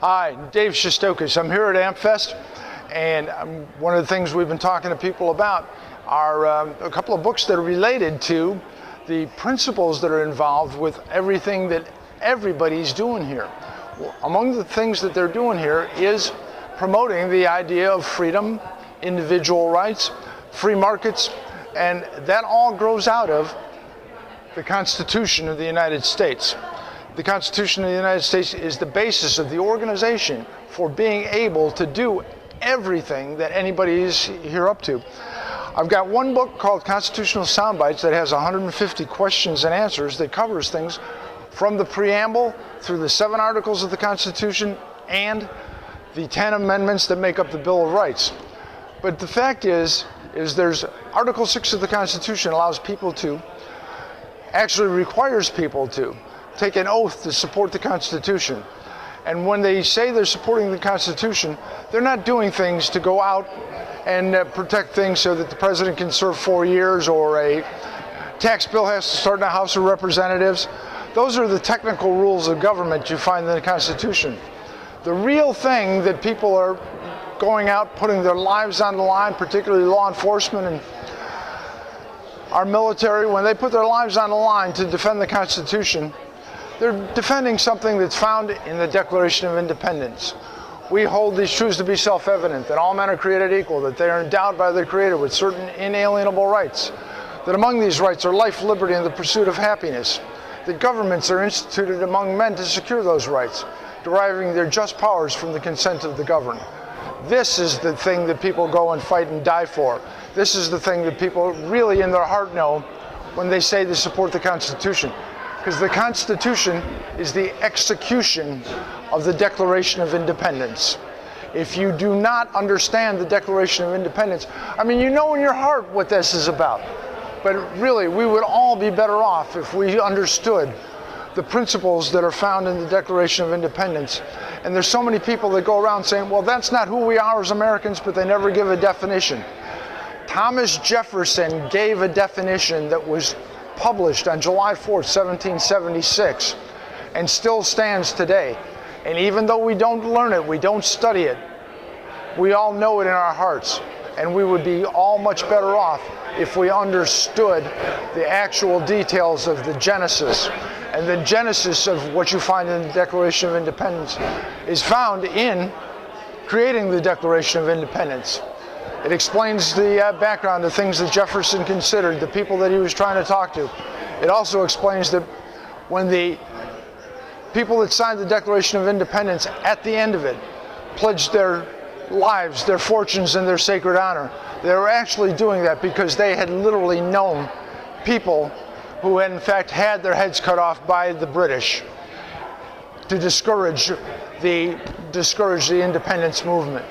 Hi, Dave Shestokas. I'm here at AmpFest, and one of the things we've been talking to people about are a couple of books that are related to the principles that are involved with everything that everybody's doing here. Among the things that they're doing here is promoting the idea of freedom, individual rights, free markets, and that all grows out of the Constitution of the United States. The Constitution of the United States is the basis of the organization for being able to do everything that anybody is here up to. I've got one book called Constitutional Soundbites that has 150 questions and answers that covers things from the preamble through the 7 articles of the Constitution and the 10 amendments that make up the Bill of Rights. But the fact is there's Article 6 of the Constitution actually requires people to take an oath to support the Constitution. And when they say they're supporting the Constitution, they're not doing things to go out and protect things so that the president can serve 4 years or a tax bill has to start in the House of Representatives. Those are the technical rules of government you find in the Constitution. The real thing that people are going out, putting their lives on the line, particularly law enforcement and our military, when they put their lives on the line to defend the Constitution, they're defending something that's found in the Declaration of Independence. We hold these truths to be self-evident, that all men are created equal, that they are endowed by their Creator with certain inalienable rights, that among these rights are life, liberty, and the pursuit of happiness, that governments are instituted among men to secure those rights, deriving their just powers from the consent of the governed. This is the thing that people go and fight and die for. This is the thing that people really in their heart know when they say they support the Constitution. Because the Constitution is the execution of the Declaration of Independence. If you do not understand the Declaration of Independence, I mean, you know in your heart what this is about. But really, we would all be better off if we understood the principles that are found in the Declaration of Independence. And there's so many people that go around saying, well, that's not who we are as Americans, but they never give a definition. Thomas Jefferson gave a definition that was published on July 4th, 1776, and still stands today. And even though we don't learn it, we don't study it, we all know it in our hearts. And we would be all much better off if we understood the actual details of the Genesis. And the genesis of what you find in the Declaration of Independence is found in creating the Declaration of Independence. It explains the background, the things that Jefferson considered, the people that he was trying to talk to. It also explains that when the people that signed the Declaration of Independence, at the end of it, pledged their lives, their fortunes, and their sacred honor, they were actually doing that because they had literally known people who had in fact had their heads cut off by the British to discourage the independence movement.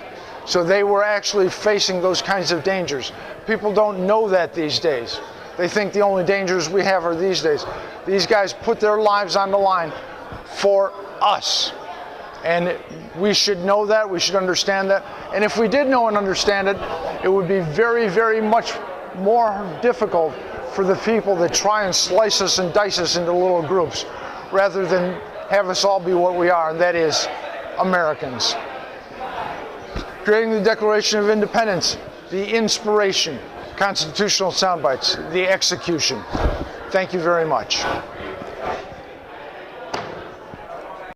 So they were actually facing those kinds of dangers. People don't know that these days. They think the only dangers we have are these days. These guys put their lives on the line for us. And we should know that, we should understand that. And if we did know and understand it, it would be very, very much more difficult for the people that try and slice us and dice us into little groups, rather than have us all be what we are, and that is Americans. Creating the Declaration of Independence, the inspiration, Constitutional Soundbites, the execution. Thank you very much.